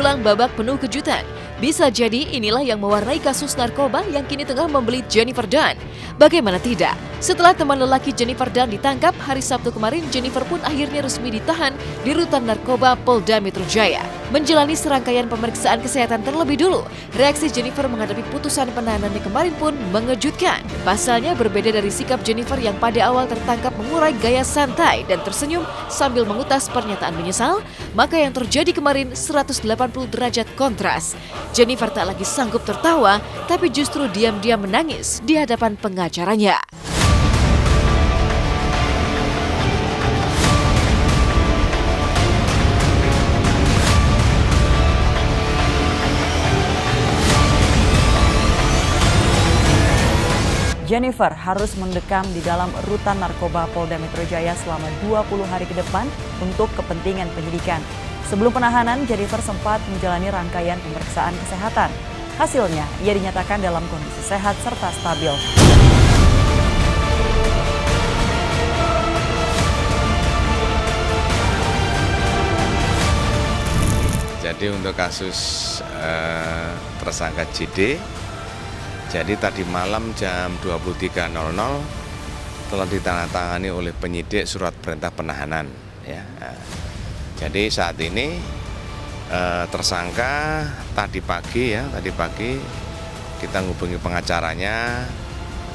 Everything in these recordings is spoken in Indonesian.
menjelang babak penuh kejutan. Bisa jadi inilah yang mewarnai kasus narkoba yang kini tengah membelit Jennifer Dunn. Bagaimana tidak? Setelah teman lelaki Jennifer Dunn ditangkap, hari Sabtu kemarin Jennifer pun akhirnya resmi ditahan di rutan narkoba Polda Metro Jaya. Menjalani serangkaian pemeriksaan kesehatan terlebih dulu, reaksi Jennifer menghadapi putusan penahanannya kemarin pun mengejutkan. Pasalnya berbeda dari sikap Jennifer yang pada awal tertangkap mengurai gaya santai dan tersenyum sambil mengutas pernyataan menyesal, maka yang terjadi kemarin 180 derajat kontras. Jennifer tak lagi sanggup tertawa, tapi justru diam-diam menangis di hadapan pengacaranya. Jennifer harus mendekam di dalam rutan narkoba Polda Metro Jaya selama 20 hari ke depan untuk kepentingan penyidikan. Sebelum penahanan, Jennifer sempat menjalani rangkaian pemeriksaan kesehatan. Hasilnya, ia dinyatakan dalam kondisi sehat serta stabil. Jadi untuk kasus tersangka JD, jadi tadi malam jam 23.00 telah ditandatangani oleh penyidik surat perintah penahanan. Ya. Jadi saat ini tersangka tadi pagi kita menghubungi pengacaranya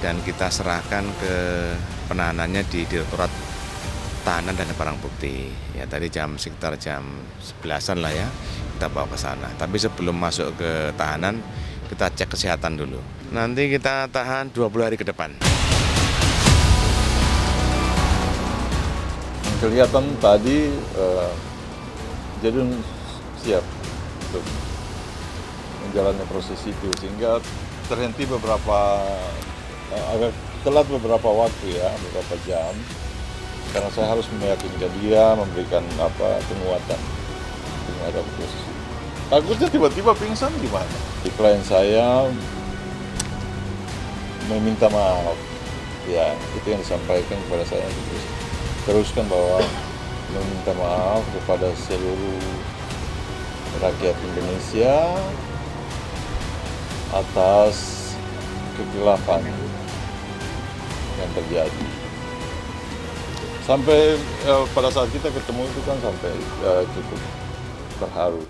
dan kita serahkan ke penahanannya di Direktorat Tahanan dan Barang Bukti. Ya tadi sekitar jam 11-an lah ya kita bawa ke sana. Tapi sebelum masuk ke tahanan kita cek kesehatan dulu. Nanti kita tahan 20 hari ke depan. Kelihatan tadi jadi siap untuk menjalani proses itu, sehingga terhenti agak telat beberapa waktu ya, beberapa jam, karena saya harus meyakinkan dia, memberikan penguatan terhadap proses itu. Takutnya tiba-tiba pingsan gimana? Klien saya meminta maaf, ya itu yang disampaikan kepada saya. Teruskan bahwa meminta maaf kepada seluruh rakyat Indonesia atas kekilafan yang terjadi. Sampai pada saat kita ketemu itu kan sampai cukup terharu.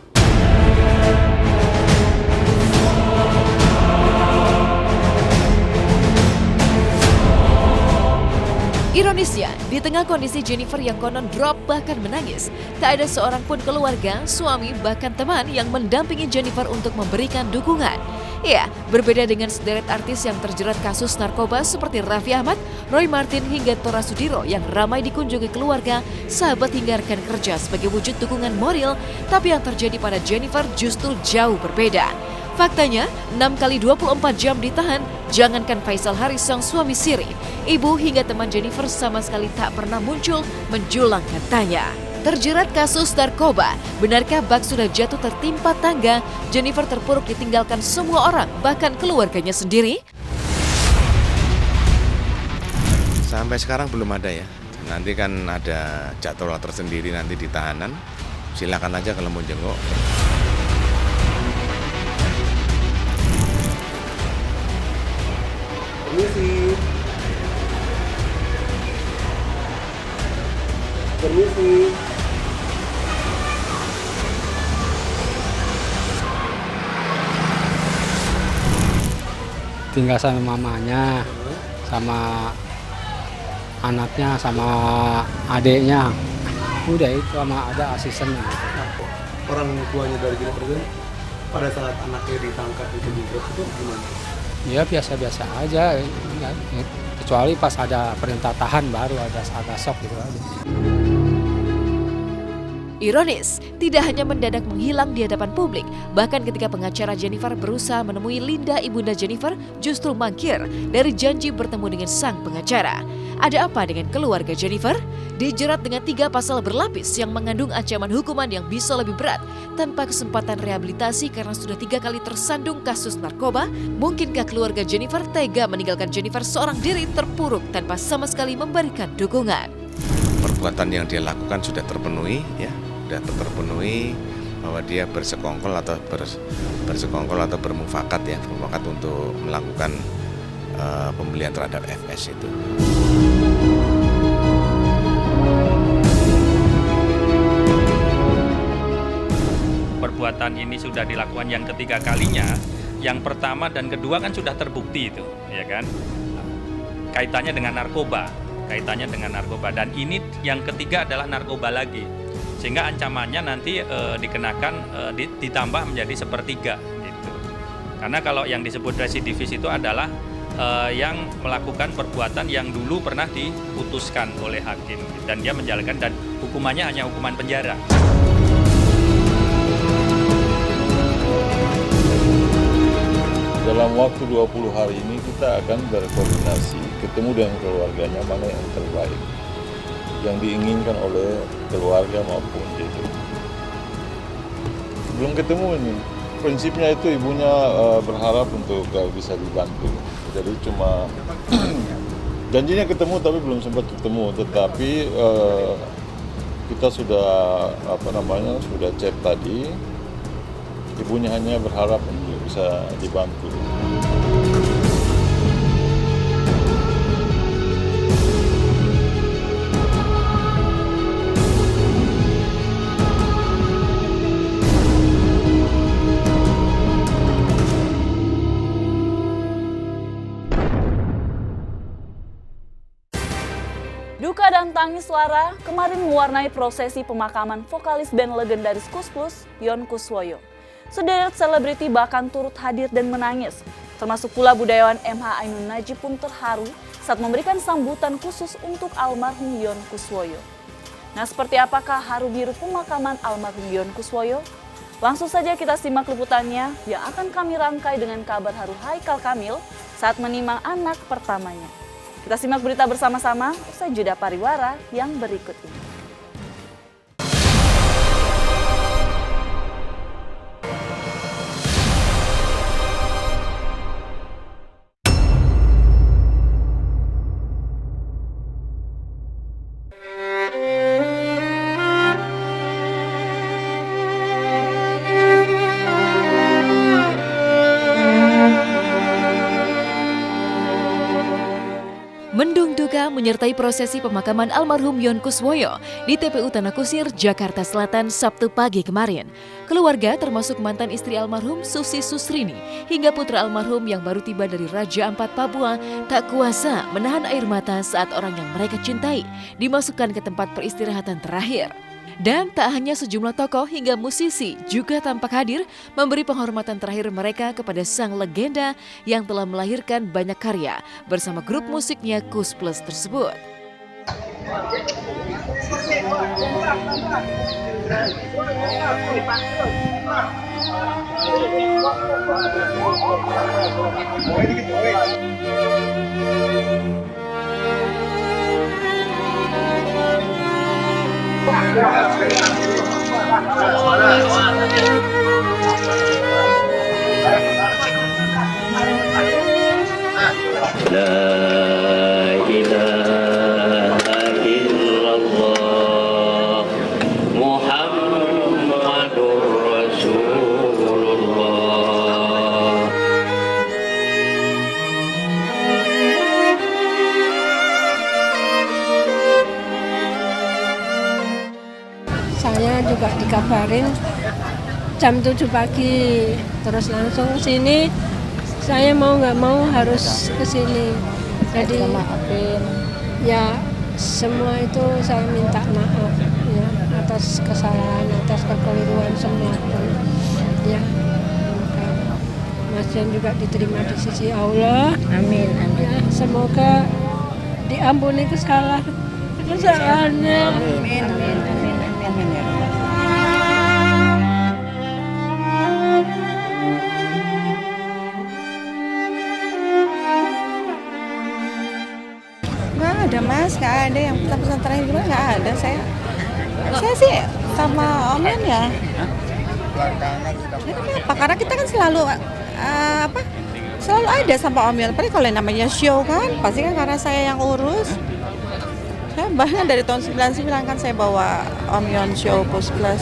Ironisnya, di tengah kondisi Jennifer yang konon drop bahkan menangis, tak ada seorang pun keluarga, suami, bahkan teman yang mendampingi Jennifer untuk memberikan dukungan. Ya, berbeda dengan sederet artis yang terjerat kasus narkoba seperti Raffi Ahmad, Roy Marten hingga Tora Sudiro yang ramai dikunjungi keluarga, sahabat hingga rekan kerja sebagai wujud dukungan moral, tapi yang terjadi pada Jennifer justru jauh berbeda. Faktanya, 6 kali 24 jam ditahan, jangankan Faisal Haris sang suami siri, ibu hingga teman Jennifer sama sekali tak pernah muncul menjulang katanya. Terjerat kasus narkoba, benarkah bak sudah jatuh tertimpa tangga, Jennifer terpuruk ditinggalkan semua orang, bahkan keluarganya sendiri? Sampai sekarang belum ada ya. Nanti kan ada jadwal tersendiri nanti di tahanan. Silakan aja kalau mau jenguk. Permisi. Tinggal sama mamanya, sama anaknya, sama adiknya. Udah itu sama ada asistennya. Orang tuanya dari Jennifer Dunn pada saat anaknya ditangkap itu gimana? Ya biasa-biasa aja, kecuali pas ada perintah tahan baru ada shock gitu aja. Ironis, tidak hanya mendadak menghilang di hadapan publik, bahkan ketika pengacara Jennifer berusaha menemui Linda ibunda Jennifer justru mangkir dari janji bertemu dengan sang pengacara. Ada apa dengan keluarga Jennifer? Dijerat dengan 3 pasal berlapis yang mengandung ancaman hukuman yang bisa lebih berat, tanpa kesempatan rehabilitasi karena sudah 3 kali tersandung kasus narkoba. Mungkinkah keluarga Jennifer tega meninggalkan Jennifer seorang diri terpuruk tanpa sama sekali memberikan dukungan? Perbuatan yang dia lakukan sudah terpenuhi ya, sudah terpenuhi bahwa dia bersekongkol atau bermufakat ya, bermufakat untuk melakukan pembelian terhadap FS itu. Perbuatan ini sudah dilakukan yang ketiga kalinya. Yang pertama dan kedua kan sudah terbukti itu, ya kan? Kaitannya dengan narkoba, dan ini yang ketiga adalah narkoba lagi. Sehingga ancamannya nanti dikenakan ditambah menjadi sepertiga gitu. Karena kalau yang disebut residivis itu adalah yang melakukan perbuatan yang dulu pernah diputuskan oleh hakim dan dia menjalankan, dan hukumannya hanya hukuman penjara. Dalam waktu 20 hari ini kita akan berkoordinasi, ketemu dengan keluarganya mana yang terbaik, yang diinginkan oleh keluarga maupun JDU. Belum ketemu ini, prinsipnya itu ibunya berharap untuk bisa dibantu. Jadi cuma janjinya ketemu tapi belum sempat ketemu, tetapi kita sudah sudah chat tadi, ibunya hanya berharap untuk bisa dibantu. Duka dan tangis suara kemarin mewarnai prosesi pemakaman vokalis band legendaris Koes Plus, Yon Kuswoyo. Sederet selebriti bahkan turut hadir dan menangis, termasuk pula budayawan MH Ainun Najib pun terharu saat memberikan sambutan khusus untuk almarhum Yon Kuswoyo. Nah, seperti apakah haru biru pemakaman almarhum Yon Kuswoyo? Langsung saja kita simak liputannya yang akan kami rangkai dengan kabar haru Haikal Kamil saat menimang anak pertamanya. Kita simak berita bersama-sama usai jeda pariwara yang berikut ini. Mendung duka menyertai prosesi pemakaman almarhum Yon Kuswoyo di TPU Tanah Kusir, Jakarta Selatan, Sabtu pagi kemarin. Keluarga termasuk mantan istri almarhum Susi Susrini hingga putra almarhum yang baru tiba dari Raja Ampat Papua tak kuasa menahan air mata saat orang yang mereka cintai dimasukkan ke tempat peristirahatan terakhir. Dan tak hanya sejumlah tokoh hingga musisi juga tampak hadir memberi penghormatan terakhir mereka kepada sang legenda yang telah melahirkan banyak karya bersama grup musiknya Koes Plus tersebut. Saya juga dikabarin jam 7 pagi, terus langsung sini. Saya mau nggak mau harus ke sini. Jadi maafin. Ya, semua itu saya minta maaf ya atas kesalahan, atas kekeliruan semua. Ya, Mas Jan juga diterima di sisi Allah. Amin, amin. Ya, semoga diampuni kesalahannya. Amin, amin, amin, amin ya. Nggak ada Mas, nggak ada yang pesan terakhir gimana, nggak ada. Saya sih sama Om Yon ya. Kenapa? Karena kita kan selalu selalu ada sama Om Yon. Apalagi kalau yang namanya show kan, pasti kan karena saya yang urus. Saya bahkan dari tahun 99 kan saya bawa Om Yon show Koes Plus.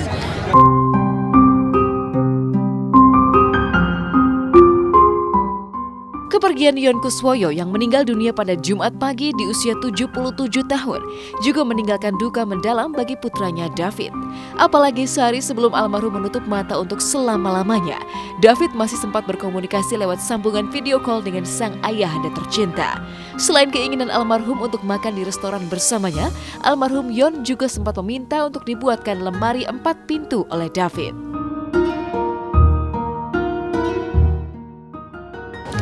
Kepergian Yon Kuswoyo yang meninggal dunia pada Jumat pagi di usia 77 tahun juga meninggalkan duka mendalam bagi putranya David. Apalagi sehari sebelum almarhum menutup mata untuk selama-lamanya, David masih sempat berkomunikasi lewat sambungan video call dengan sang ayahanda tercinta. Selain keinginan almarhum untuk makan di restoran bersamanya, almarhum Yon juga sempat meminta untuk dibuatkan lemari 4 pintu oleh David.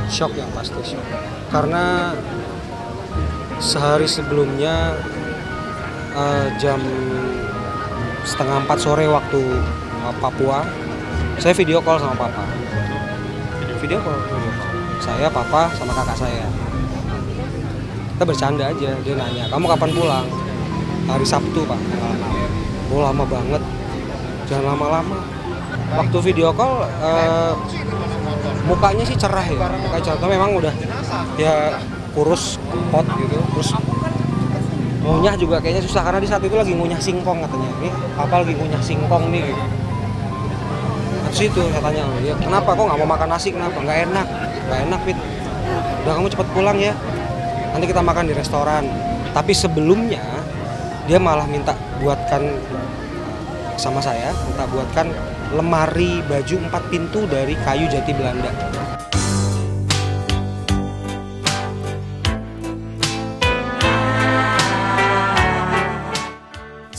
Shock, yang pasti shock. Karena sehari sebelumnya jam 3:30 sore waktu Papua, saya video call sama papa. Video call. Saya, papa, sama kakak saya. Kita bercanda aja, dia nanya, kamu kapan pulang? Hari Sabtu, Pak. Oh, lama banget. Jangan lama-lama. Waktu video call, mukanya sih cerah ya, mukanya cerah, tapi memang udah ya kurus, pot gitu, terus ngunyah juga kayaknya susah karena di saat itu lagi ngunyah singkong katanya. Nih, papa lagi ngunyah singkong nih gitu. Terus itu saya tanya, dia kenapa kok nggak mau makan nasi, kenapa? Nggak enak Fit. Udah kamu cepet pulang ya, nanti kita makan di restoran. Tapi sebelumnya dia malah minta buatkan sama saya, minta buatkan lemari baju 4 pintu dari kayu jati Belanda.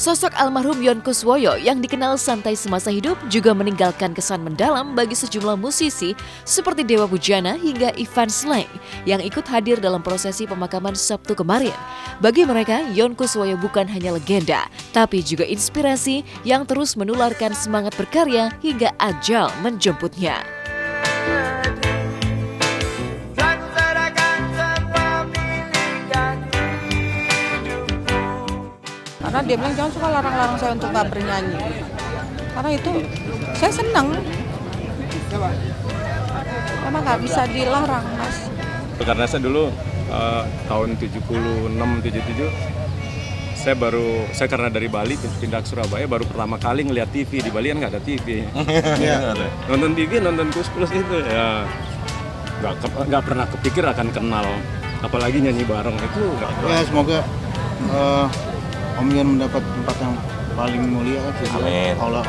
Sosok almarhum Yon Kuswoyo yang dikenal santai semasa hidup juga meninggalkan kesan mendalam bagi sejumlah musisi seperti Dewa Bujana hingga Ivan Sleng yang ikut hadir dalam prosesi pemakaman Sabtu kemarin. Bagi mereka, Yon Kuswoyo bukan hanya legenda, tapi juga inspirasi yang terus menularkan semangat berkarya hingga ajal menjemputnya. Karena dia bilang jangan suka larang-larang saya untuk nggak bernyanyi. Karena itu saya senang. Memang nggak bisa dilarang, Mas. Karena saya dulu tahun 76-77 saya karena dari Bali pindah ke Surabaya, baru pertama kali ngeliat TV. Di Bali kan nggak ada TV. Nonton TV, nonton Kus itu ya nggak pernah kepikir akan kenal, apalagi nyanyi bareng itu. Ya semoga Om Yon mendapat tempat yang paling mulia. Amin. Allah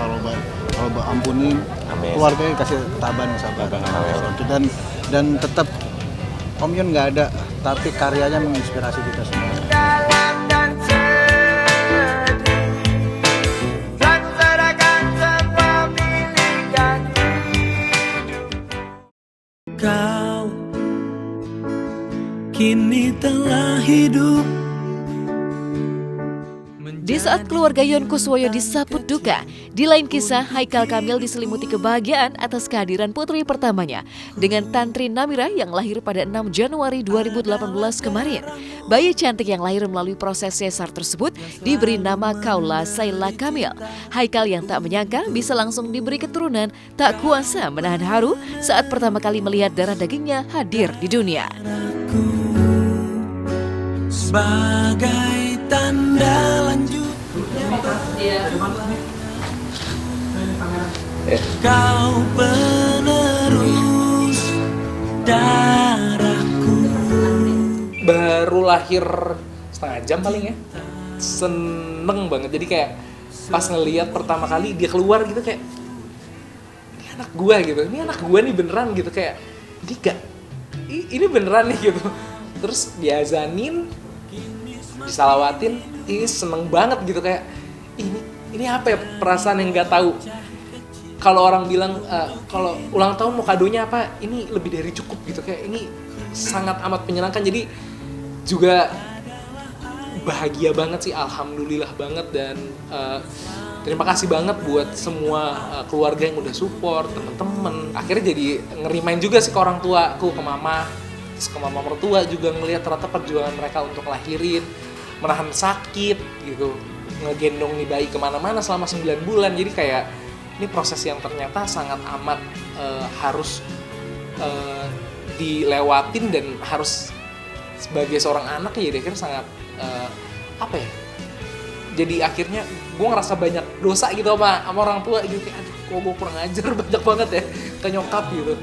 ampunin. Amin. Keluarganya kasih tabah dan sabar. Amin. Dan tetap Om Yon nggak ada, tapi karyanya menginspirasi kita semua. Kau kini telah hidup. Di saat keluarga Yon Kuswoyo disaput duka, di lain kisah Haikal Kamil diselimuti kebahagiaan atas kehadiran putri pertamanya dengan Tantri Namira yang lahir pada 6 Januari 2018 kemarin. Bayi cantik yang lahir melalui proses sesar tersebut diberi nama Kaula Saila Kamil. Haikal yang tak menyangka bisa langsung diberi keturunan tak kuasa menahan haru saat pertama kali melihat darah dagingnya hadir di dunia. Sebagai tanda lanjut. Kau penerus darahku. Baru lahir setengah jam paling ya, seneng banget. Jadi kayak pas ngelihat pertama kali dia keluar gitu kayak ini anak gua gitu, ini anak gua nih beneran gitu, kayak ini beneran nih gitu. Terus diazanin, disalawatin, ini seneng banget gitu, kayak ini apa ya, perasaan yang nggak tahu. Kalau orang bilang kalau ulang tahun mau kadonya apa, ini lebih dari cukup gitu, kayak ini sangat amat menyenangkan. Jadi juga bahagia banget sih, alhamdulillah banget. Dan terima kasih banget buat semua keluarga yang udah support, temen-temen. Akhirnya jadi ngerimain juga sih ke orang tuaku, ke mama, terus ke mama mertua juga, ngelihat ternyata perjuangan mereka untuk lahirin, menahan sakit gitu, ngegendong nih bayi kemana-mana selama 9 bulan. Jadi kayak ini proses yang ternyata sangat amat harus dilewatin, dan harus sebagai seorang anak ya dia kan sangat apa ya, jadi akhirnya gue ngerasa banyak dosa gitu sama orang tua gitu, kayak aduh kok gue kurang ajar banyak banget ya ke nyokap gitu.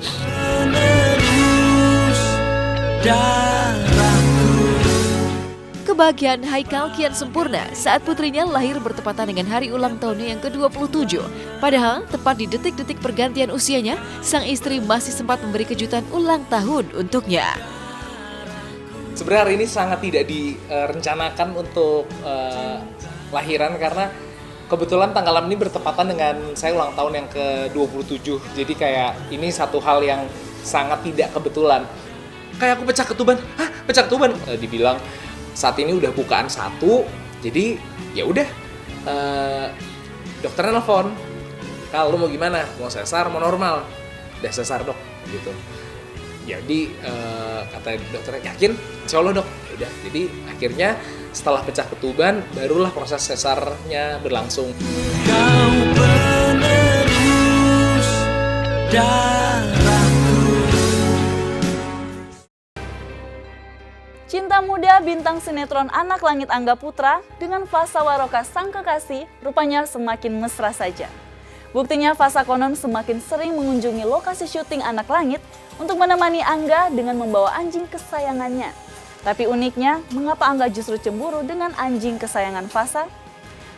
Kebahagiaan Haikal kian sempurna saat putrinya lahir bertepatan dengan hari ulang tahunnya yang ke-27. Padahal, tepat di detik-detik pergantian usianya, sang istri masih sempat memberi kejutan ulang tahun untuknya. Sebenarnya hari ini sangat tidak direncanakan untuk lahiran karena kebetulan tanggal 6 ini bertepatan dengan saya ulang tahun yang ke-27. Jadi kayak ini satu hal yang sangat tidak kebetulan. Kayak aku pecah ketuban, pecah ketuban. Dibilang saat ini udah bukaan 1, jadi ya udah dokternya nelfon, Kal, lu mau gimana? Mau sesar, mau normal? Udah sesar dok, gitu. Jadi kata dokternya, yakin? Insya Allah dok. Ya udah, jadi akhirnya setelah pecah ketuban, barulah proses sesarnya berlangsung. Kau penerus darahku. Cinta muda bintang sinetron Anak Langit Angga Putra dengan Fasa Waroka sang kekasih rupanya semakin mesra saja. Buktinya Fasa konon semakin sering mengunjungi lokasi syuting Anak Langit untuk menemani Angga dengan membawa anjing kesayangannya. Tapi uniknya, mengapa Angga justru cemburu dengan anjing kesayangan Fasa?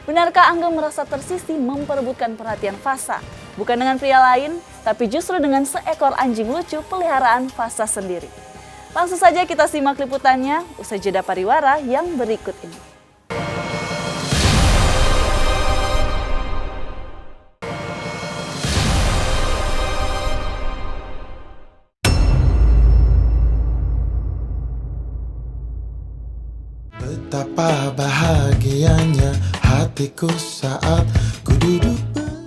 Benarkah Angga merasa tersisih memperebutkan perhatian Fasa? Bukan dengan pria lain, tapi justru dengan seekor anjing lucu peliharaan Fasa sendiri. Langsung saja kita simak liputannya usai jeda pariwara yang berikut ini. Betapa bahagianya hatiku saat ku duduk.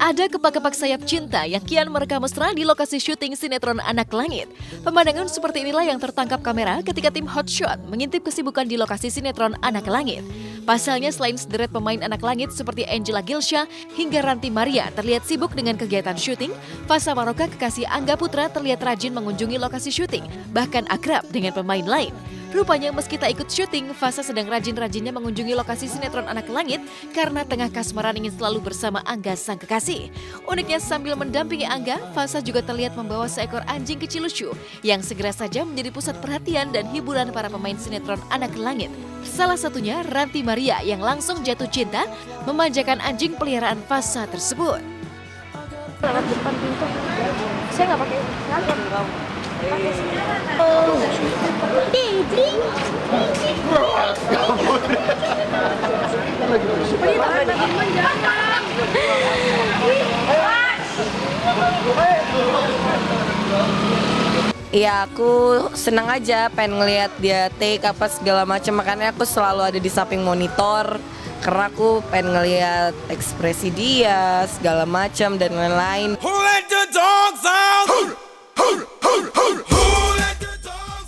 Ada kepak-kepak sayap cinta yang kian merekam mesra di lokasi syuting sinetron Anak Langit. Pemandangan seperti inilah yang tertangkap kamera ketika tim Hotshot mengintip kesibukan di lokasi sinetron Anak Langit. Pasalnya selain sederet pemain Anak Langit seperti Angela Gilsha hingga Ranti Maria terlihat sibuk dengan kegiatan syuting, Fasa Waroka kekasih Angga Putra terlihat rajin mengunjungi lokasi syuting, bahkan akrab dengan pemain lain. Rupanya meski tak ikut syuting, Fasa sedang rajin-rajinnya mengunjungi lokasi sinetron Anak Langit karena tengah kasmaran ingin selalu bersama Angga sang kekasih. Uniknya sambil mendampingi Angga, Fasa juga terlihat membawa seekor anjing kecil lucu yang segera saja menjadi pusat perhatian dan hiburan para pemain sinetron Anak Langit. Salah satunya Ranti Maria yang langsung jatuh cinta memanjakan anjing peliharaan Fasa tersebut. Lewat depan pintu, saya nggak pakai helm. Iya, aku senang aja pengen ngelihat dia take apa segala macam, makanya aku selalu ada di samping monitor karena aku pengen ngelihat ekspresi dia segala macam dan lain-lain.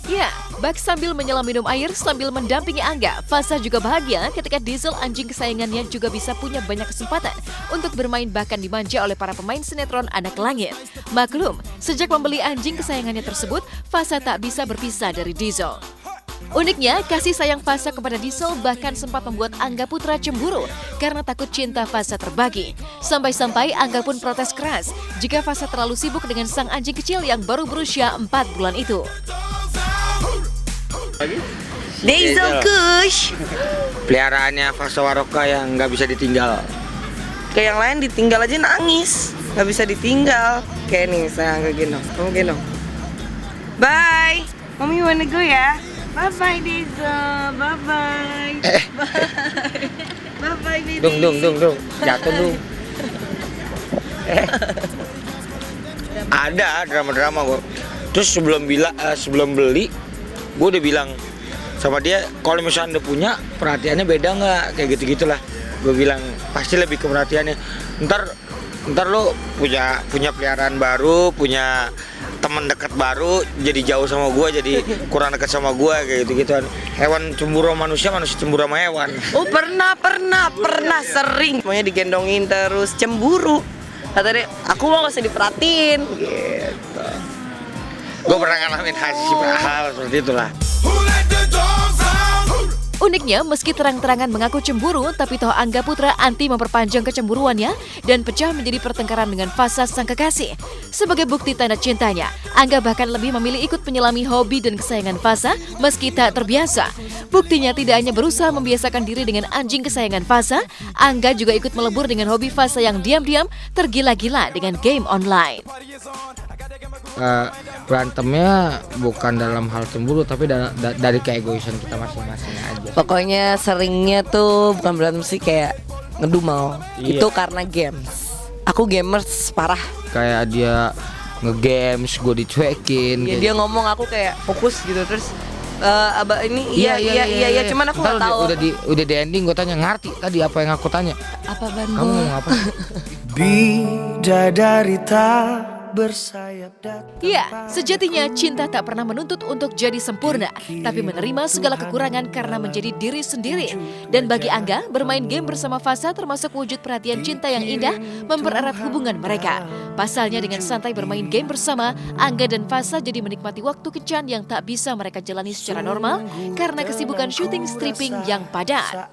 Ya, bak sambil menyelam minum air sambil mendampingi Angga, Fasa juga bahagia ketika Diesel anjing kesayangannya juga bisa punya banyak kesempatan untuk bermain bahkan dimanja oleh para pemain sinetron Anak Langit. Maklum, sejak membeli anjing kesayangannya tersebut, Fasa tak bisa berpisah dari Diesel. Uniknya, kasih sayang Fasa kepada Diesel bahkan sempat membuat Angga Putra cemburu karena takut cinta Fasa terbagi. Sampai-sampai Angga pun protes keras jika Fasa terlalu sibuk dengan sang anjing kecil yang baru berusia 4 bulan itu. Diesel Kush, peliharaannya Fasa Waroka yang nggak bisa ditinggal. kayak yang lain ditinggal aja nangis, nggak bisa ditinggal. Kayak nih, saya nggak gendong, kamu gendong. Bye, Mami wanna go ya. Bye bye Diesel, bye bye. Bye bye baby. Dung, jatuh dung. Ada drama-drama gue. Terus sebelum beli, gue udah bilang sama dia, kalau misalnya udah punya, perhatiannya beda nggak? Kayak gitu-gitulah. Gue bilang pasti lebih ke perhatiannya. Ntar lo punya peliharaan baru, punya teman dekat baru, jadi jauh sama gue, jadi kurang dekat sama gue kayak gitu-gituan. Hewan cemburu manusia cemburu sama hewan. Oh pernah sering. Maunya digendongin terus cemburu. Kata dia, aku mau gak usah diperhatiin. Gitu. Gue pernah ngalamin hal seperti itulah. Uniknya, meski terang-terangan mengaku cemburu, tapi toh Angga Putra anti memperpanjang kecemburuannya dan pecah menjadi pertengkaran dengan Fasa sang kekasih. Sebagai bukti tanda cintanya, Angga bahkan lebih memilih ikut menyelami hobi dan kesayangan Fasa meski tak terbiasa. Buktinya tidak hanya berusaha membiasakan diri dengan anjing kesayangan Fasa, Angga juga ikut melebur dengan hobi Fasa yang diam-diam tergila-gila dengan game online. Berantemnya bukan dalam hal cemburu, tapi dari keegoisan kita masing-masing aja. Pokoknya seringnya tuh bukan berantem sih, kayak ngedumel. Iya. Itu karena games. Aku gamers parah. Kayak dia nge-games, gue dicuekin. Ya, dia ngomong aku kayak fokus gitu, terus abah ini iya cuman aku nggak tahu. Udah di ending gue tanya, ngerti tadi apa yang aku tanya? Apa Bandung? Kamu mau apa? Bidadari tak bersayap datang. Ya, sejatinya cinta tak pernah menuntut untuk jadi sempurna, tapi menerima segala kekurangan karena menjadi diri sendiri. Dan bagi Angga, bermain game bersama Fasa termasuk wujud perhatian cinta yang indah mempererat hubungan mereka. Pasalnya dengan santai bermain game bersama, Angga dan Fasa jadi menikmati waktu kencan yang tak bisa mereka jalani secara normal karena kesibukan syuting stripping yang padat.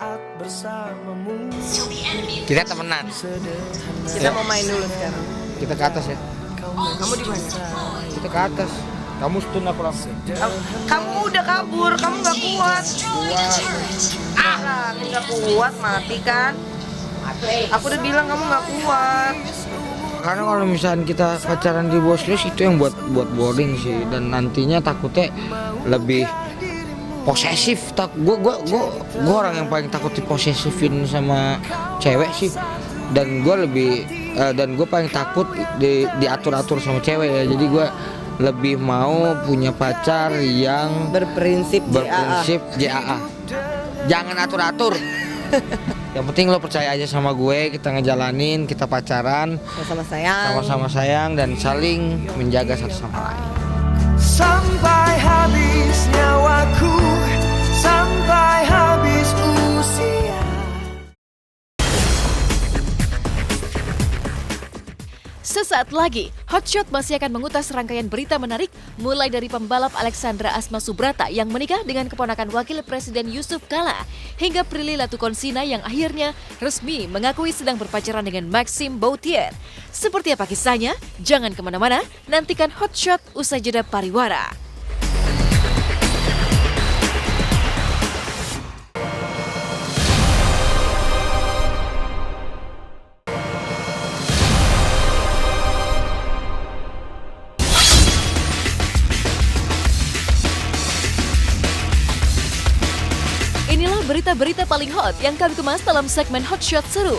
Kita temenan. Kita mau main dulu sekarang. Kita ke atas ya. Kamu di mana? Kita ke atas. Kamu stun, aku langsung. Kamu udah kabur, kamu nggak kuat. Nggak kuat, mati kan? Aku udah bilang kamu nggak kuat. Karena kalau misalnya kita pacaran di Boslius itu yang buat boring sih, dan nantinya takutnya lebih posesif. Gue orang yang paling takut diposesifin sama cewek sih, dan gue paling takut diatur-atur sama cewek ya. Jadi gue lebih mau punya pacar yang berprinsip JAA. Jangan atur-atur. Yang penting lo percaya aja sama gue, kita ngejalanin, kita pacaran, sama-sama sayang dan saling menjaga satu sama lain. Sampai habis nyawaku, sampai habis usia. Sesaat lagi, Hotshot masih akan mengutas rangkaian berita menarik mulai dari pembalap Alexandra Asma Subrata yang menikah dengan keponakan Wakil Presiden Yusuf Kala hingga Prilly Latukonsina yang akhirnya resmi mengakui sedang berpacaran dengan Maxime Bautier. Seperti apa kisahnya? Jangan kemana-mana, nantikan Hotshot usai jeda pariwara. Inilah berita-berita paling hot yang kami kemas dalam segmen Hotshot Seru.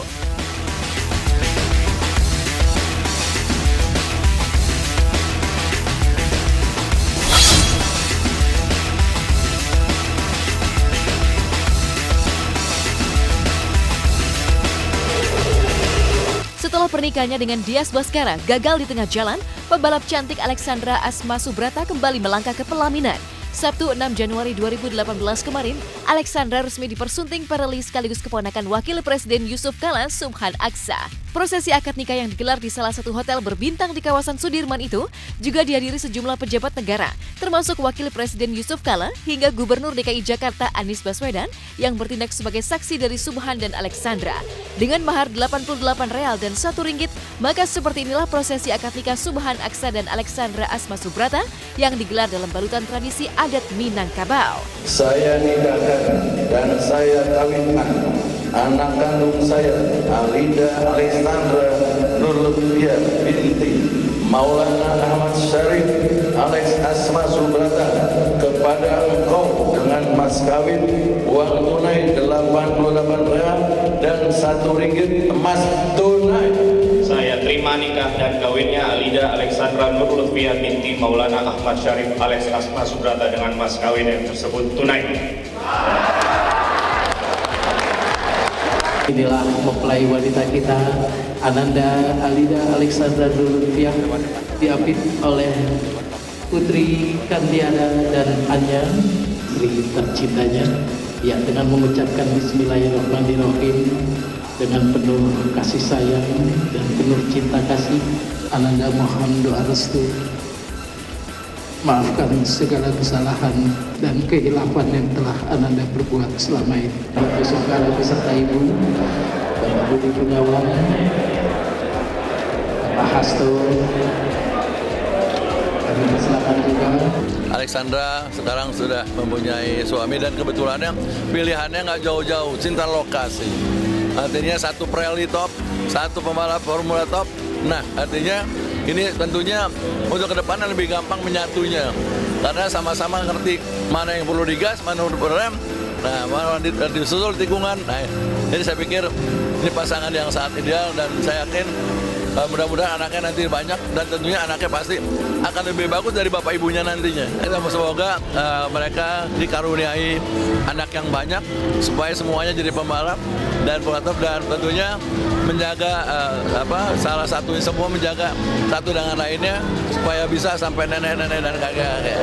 Setelah pernikahannya dengan Dias Baskara gagal di tengah jalan, pembalap cantik Alexandra Asma Subrata kembali melangkah ke pelaminan. Sabtu 6 Januari 2018 kemarin, Alexandra resmi dipersunting Prilly sekaligus keponakan Wakil Presiden Yusuf Kala, Subhan Aksa. Prosesi akad nikah yang digelar di salah satu hotel berbintang di kawasan Sudirman itu juga dihadiri sejumlah pejabat negara, termasuk Wakil Presiden Yusuf Kala hingga Gubernur DKI Jakarta Anies Baswedan yang bertindak sebagai saksi dari Subhan dan Alexandra. Dengan mahar Rp88 dan Rp1, maka seperti inilah prosesi akad nikah Subhan Aksa dan Alexandra Asma Subrata yang digelar dalam balutan tradisi adat Minangkabau. Saya nikahkan dan saya kawinkan anak kandung saya, Alida Alexandra Nurlutfiah binti Maulana Ahmad Syarif Alex Asma Subrata kepada engkau dengan mas kawin uang tunai Rp88 dan Rp1 emas tunai. Saya terima nikah dan kawinnya Alida Alexandra Nurlutfiah binti Maulana Ahmad Syarif Alex Asma Subrata dengan mas kawin yang tersebut tunai. Inilah mempelai wanita kita, Ananda Alida Alexandra Nurlutfiah, diapit oleh Putri Kandiana dan Anya, istri tercintanya, ya, dengan mengucapkan Bismillahirrahmanirrahim dengan penuh kasih sayang dan penuh cinta kasih. Ananda mohon doa restu. Maafkan segala kesalahan dan kehilafan yang telah Ananda perbuat selama ini. Untuk segala beserta Ibu, Bapak Budi Gunawan, Pak Hasto, kami persilakan juga. Alexandra sekarang sudah mempunyai suami dan kebetulannya pilihannya nggak jauh-jauh, cinta lokasi. Artinya satu Pirelli top, satu pembalap Formula top. Nah, artinya ini tentunya untuk ke depannya lebih gampang menyatunya. Karena sama-sama ngerti mana yang perlu digas, mana yang perlu rem. Nah, mana disusul tikungan. Nah, jadi saya pikir ini pasangan yang sangat ideal dan saya yakin mudah-mudahan anaknya nanti banyak dan tentunya anaknya pasti akan lebih bagus dari bapak ibunya nantinya. Semoga mereka dikaruniai anak yang banyak supaya semuanya jadi pembalap dan pelatop dan tentunya menjaga salah satunya semua menjaga satu dengan lainnya supaya bisa sampai nenek-nenek dan kakek-kakek.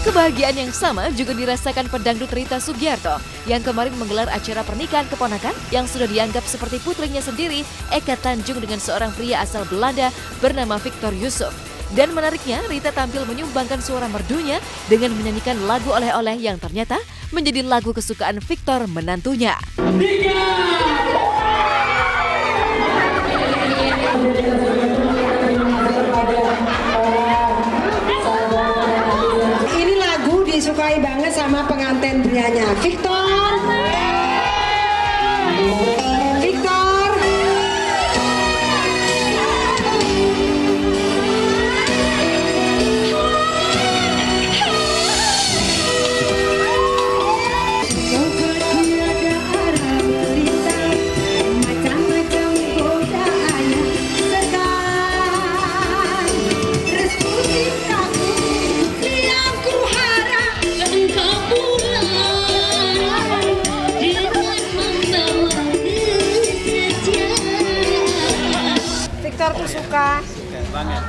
Kebahagiaan yang sama juga dirasakan pedangdut Rita Sugiarto yang kemarin menggelar acara pernikahan keponakan yang sudah dianggap seperti putrinya sendiri, Eka Tanjung, dengan seorang pria asal Belanda bernama Victor Yusuf. Dan menariknya, Rita tampil menyumbangkan suara merdunya dengan menyanyikan lagu oleh-oleh yang ternyata menjadi lagu kesukaan Victor menantunya. Disukai banget sama pengantin prianya. Victor. Victor. Tuh suka banget.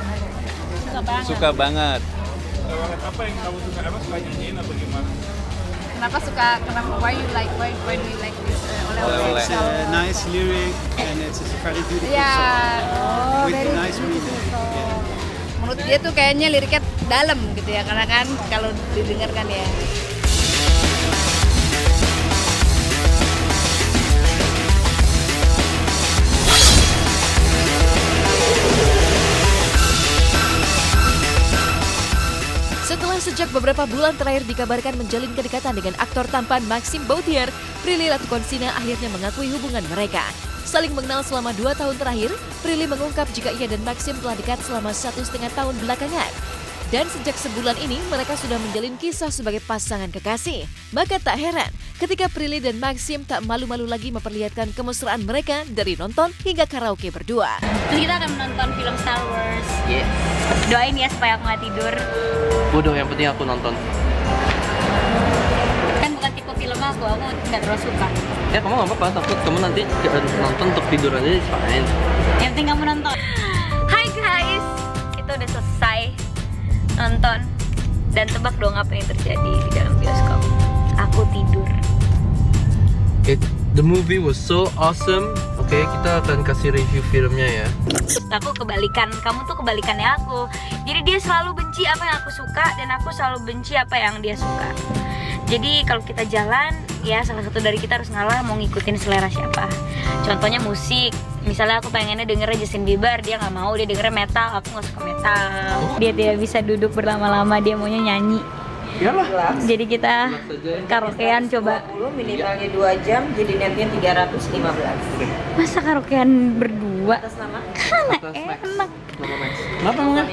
Suka banget. Apa yang kamu suka? Emang suka nyanyiin atau gimana? Kenapa why do you like this oleh-oleh? It's a nice lyric and it's a very beautiful song with a nice meaning. Menurut dia tuh kayaknya liriknya dalam gitu ya, karena kan kalau didengarkan ya. Setelah sejak beberapa bulan terakhir dikabarkan menjalin kedekatan dengan aktor tampan Maxime Bauthier, Prilly Latukonsina akhirnya mengakui hubungan mereka. Saling mengenal selama 2 tahun terakhir, Prilly mengungkap jika ia dan Maxime telah dekat selama 1,5 tahun belakangan. Dan sejak sebulan ini mereka sudah menjalin kisah sebagai pasangan kekasih. Maka tak heran ketika Prilly dan Maxime tak malu-malu lagi memperlihatkan kemesraan mereka dari nonton hingga karaoke berdua. Terus kita akan menonton film Star Wars. Doain ya supaya aku nggak tidur. Bodoh, yang penting aku nonton. Kan bukan tipe film aku nggak terlalu suka. Ya kamu nggak apa-apa, takut kamu nanti nonton untuk tidur aja, fine. Yang penting kamu nonton. Hai guys, itu udah selesai nonton. Dan tebak dong apa yang terjadi di dalam bioskop. Aku tidur. The movie was so awesome. Oke, kita akan kasih review filmnya ya. Aku kebalikan, kamu tuh kebalikannya aku. Jadi dia selalu benci apa yang aku suka dan aku selalu benci apa yang dia suka. Jadi kalau kita jalan, ya salah satu dari kita harus ngalah mau ngikutin selera siapa. Contohnya musik, misalnya aku pengennya dengernya Justin Bieber, dia nggak mau, dia dengernya metal, aku nggak suka metal. Dia tidak bisa duduk berlama-lama, dia maunya nyanyi. Iyalah. Jadi kita karaokean coba. Minimalnya 2 jam, jadi netnya 315. Masa karaokean berdua? Atas nama? Karena enak. Kenapa emangnya?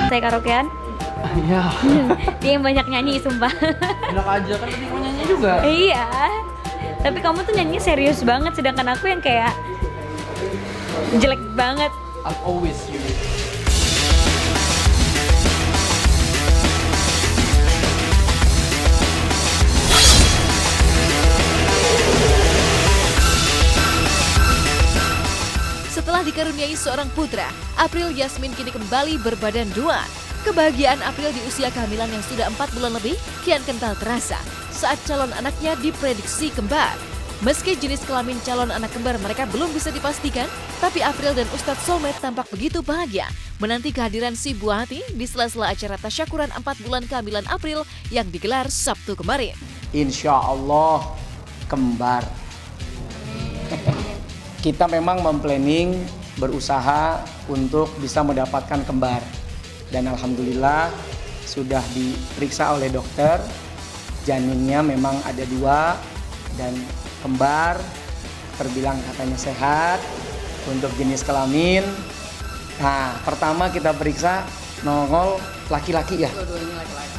Saya karaokean? Iya. Dia yang banyak nyanyi, sumpah. Enak aja kan tadi kamu nyanyi juga. Iya. Tapi kamu tuh nyanyi serius banget, sedangkan aku yang kayak jelek banget. I'm always you. dikaruniai seorang putra, April Yasmin kini kembali berbadan dua. Kebahagiaan April di usia kehamilan yang sudah 4 bulan lebih kian kental terasa saat calon anaknya diprediksi kembar. Meski jenis kelamin calon anak kembar mereka belum bisa dipastikan, tapi April dan Ustadz Solmed tampak begitu bahagia menanti kehadiran si buah hati di sela-sela acara tasyakuran 4 bulan kehamilan April yang digelar Sabtu kemarin. Insya Allah kembar. Kita memang memplanning berusaha untuk bisa mendapatkan kembar. Dan alhamdulillah sudah diperiksa oleh dokter. Janinnya memang ada 2 dan kembar, terbilang katanya sehat untuk jenis kelamin. Nah, pertama kita periksa nongol laki-laki ya.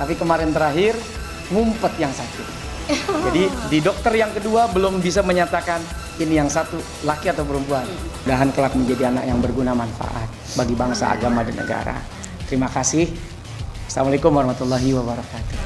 Tapi kemarin terakhir ngumpet yang sakit. Jadi di dokter yang kedua belum bisa menyatakan ini yang satu laki atau perempuan. Mudah-mudahan kelak menjadi anak yang berguna manfaat bagi bangsa, agama dan negara. Terima kasih. Assalamualaikum warahmatullahi wabarakatuh.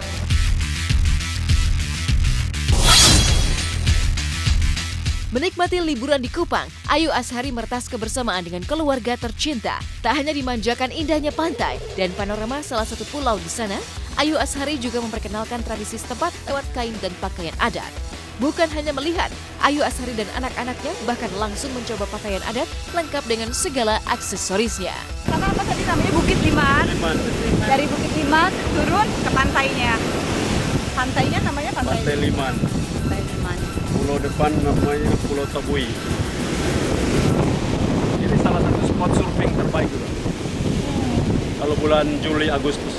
Menikmati liburan di Kupang, Ayu Azhari mertas kebersamaan dengan keluarga tercinta. Tak hanya dimanjakan indahnya pantai dan panorama salah satu pulau di sana, Ayu Azhari juga memperkenalkan tradisi setempat lewat kain dan pakaian adat. Bukan hanya melihat, Ayu Azhari dan anak-anaknya bahkan langsung mencoba pakaian adat lengkap dengan segala aksesorisnya. Sama apa tadi namanya Bukit Liman. Dari Bukit Liman turun ke pantainya. Pantainya namanya Pantai Liman. Pantai Liman. Pulau depan namanya Pulau Tabui. Ini salah satu spot surfing terbaik juga. Kalau bulan Juli Agustus.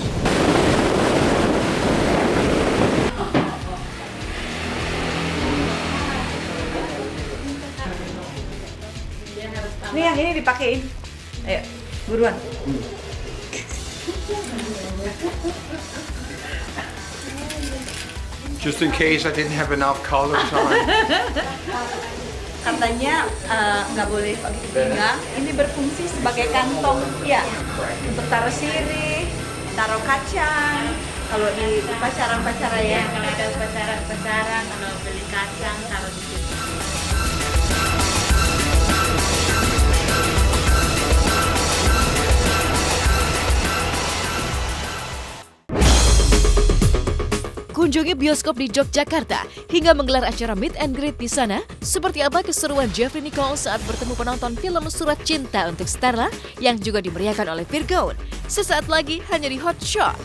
Ini yang ini dipakein. Ayo, buruan. Just in case I didn't have enough colors on. Katanya nggak boleh pakai pinggang. Ini berfungsi sebagai kantong, ya, untuk taruh sirih, taruh kacang. Kalau di upacara-upacara ya, kalau ada upacara-upacara, kalau beli kacang taruh di situ. Kunjungi bioskop di Yogyakarta hingga menggelar acara meet and greet di sana. Seperti apa keseruan Jeffrey Nicole saat bertemu penonton film Surat Cinta untuk Starla yang juga dimeriahkan oleh Virgown. Sesaat lagi hanya di Hot Shot.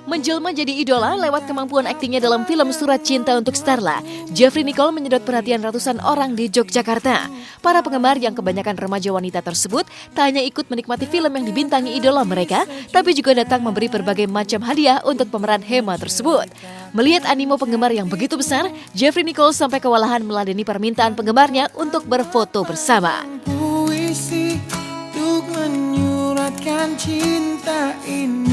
Menjelma jadi idola lewat kemampuan aktingnya dalam film Surat Cinta untuk Starla, Jeffrey Nicole menyedot perhatian ratusan orang di Yogyakarta. Para penggemar yang kebanyakan remaja wanita tersebut tak hanya ikut menikmati film yang dibintangi idola mereka, tapi juga datang memberi berbagai macam hadiah untuk pemeran Hema tersebut. Melihat animo penggemar yang begitu besar, Jeffrey Nicole sampai kewalahan meladeni permintaan penggemarnya untuk berfoto bersama. Puisi untuk menyuratkan cinta ini.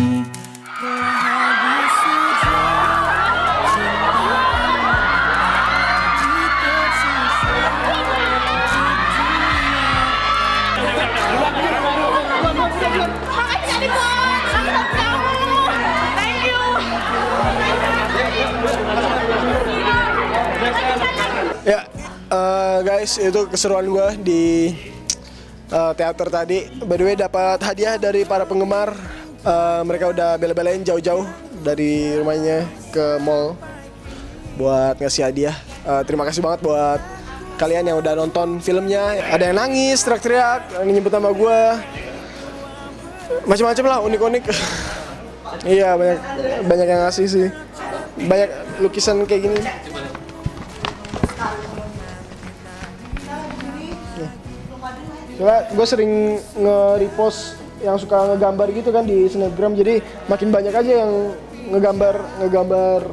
Ya, guys, itu keseruan gue di teater tadi. By the way, dapat hadiah dari para penggemar. Mereka udah bela-belain jauh-jauh dari rumahnya ke mall buat ngasih hadiah. Terima kasih banget buat kalian yang udah nonton filmnya. Ada yang nangis, teriak-teriak, nyebut nama gue. Macam-macam lah, unik-unik. Iya, banyak yang ngasih sih. Banyak lukisan kayak gini. Coba gue sering nge-repost yang suka ngegambar gitu kan di Snapgram, jadi makin banyak aja yang ngegambar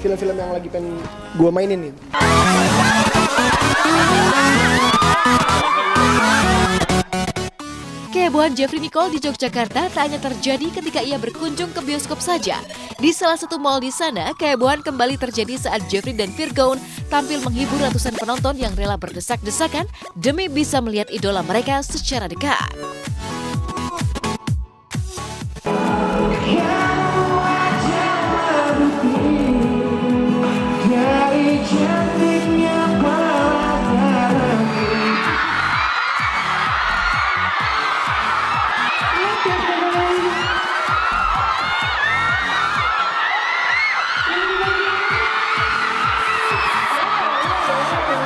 film-film yang lagi pengen gue mainin gitu. Kehebohan Jeffrey Nicole di Yogyakarta tak hanya terjadi ketika ia berkunjung ke bioskop saja. Di salah satu mal di sana, kehebohan kembali terjadi saat Jeffrey dan Virgoun tampil menghibur ratusan penonton yang rela berdesak-desakan demi bisa melihat idola mereka secara dekat.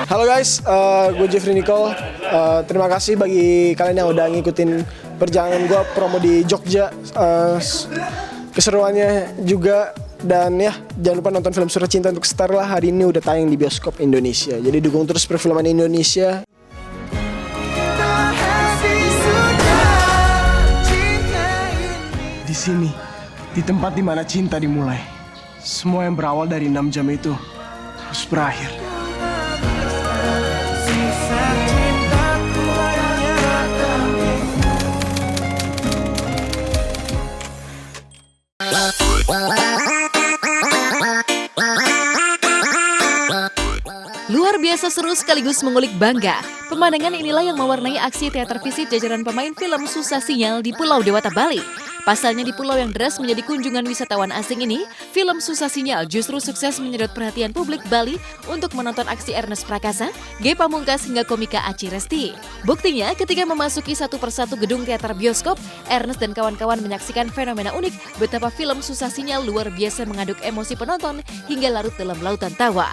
Halo guys, gue Jeffrey Nicole. Terima kasih bagi kalian yang udah ngikutin perjalanan gue promo di Jogja. Keseruannya juga, dan ya jangan lupa nonton film Surat Cinta Untuk Star lah. Hari ini udah tayang di bioskop Indonesia. Jadi dukung terus perfilman Indonesia. Di sini, di tempat dimana cinta dimulai, semua yang berawal dari 6 jam itu harus berakhir. Luar biasa seru sekaligus mengulik bangga. Pemandangan inilah yang mewarnai aksi teater visit jajaran pemain film Susah Sinyal di Pulau Dewata, Bali. Pasalnya di pulau yang deras menjadi kunjungan wisatawan asing ini, film Susah Sinyal justru sukses menyedot perhatian publik Bali untuk menonton aksi Ernest Prakasa, Ge Pamungkas hingga komika Aci Resti. Buktinya ketika memasuki satu persatu gedung teater bioskop, Ernest dan kawan-kawan menyaksikan fenomena unik betapa film Susah Sinyal luar biasa mengaduk emosi penonton hingga larut dalam lautan tawa.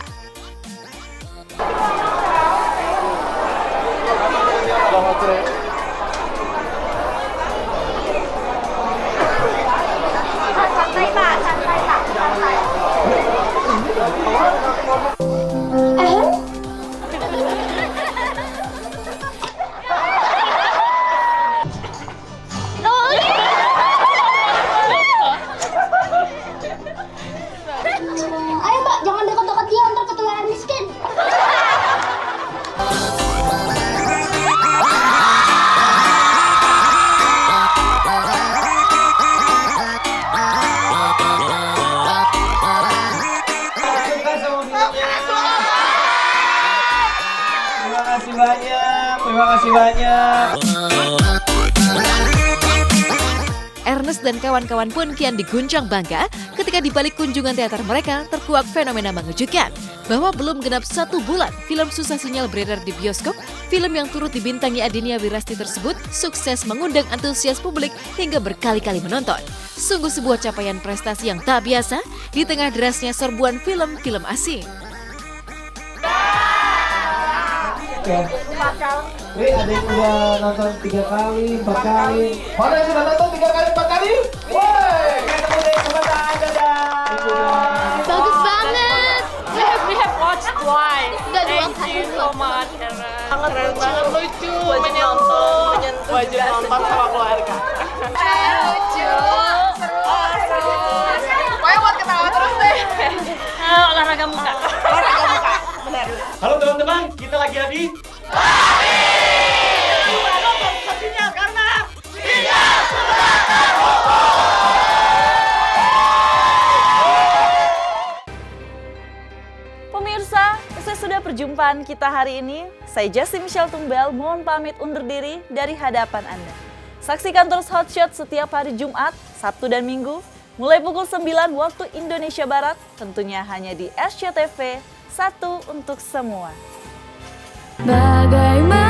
Santai Pak, santai Pak, santai. Ayo Pak, jangan dekat-dekat dia, ntar ketularan miskin. Terima kasih banyak. Ernest dan kawan-kawan pun kian diguncang bangga ketika di balik kunjungan teater mereka terkuak fenomena mengejutkan bahwa belum genap 1 bulan film Susah Sinyal beredar di bioskop. Film yang turut dibintangi Adinia Wirasti tersebut sukses mengundang antusias publik hingga berkali-kali menonton. Sungguh sebuah capaian prestasi yang tak biasa di tengah derasnya serbuan film-film asing. Wih, ada yang udah nonton 3 kali, 4 kali. Mana yang sudah nonton 3 kali, 4 kali? Woi, ketemu deh sebentar, dadah. Bagus banget. We have watched twice. Udah 2 Thank kali. you so much, Ernest. Keren banget, lucu, wajib nonton sama keluarga. Lucu, seru. Pokoknya buat ketawa terus deh. Olahraga muka. Olahraga muka, benar. Halo teman-teman, kita lagi di Pemirsa, usai sudah perjumpaan kita hari ini, saya Justin Michelle Tumbel mohon pamit undur diri dari hadapan Anda. Saksikan terus Hot Shot setiap hari Jumat, Sabtu dan Minggu, mulai pukul 9 waktu Indonesia Barat, tentunya hanya di SCTV, satu untuk semua. Bagaimana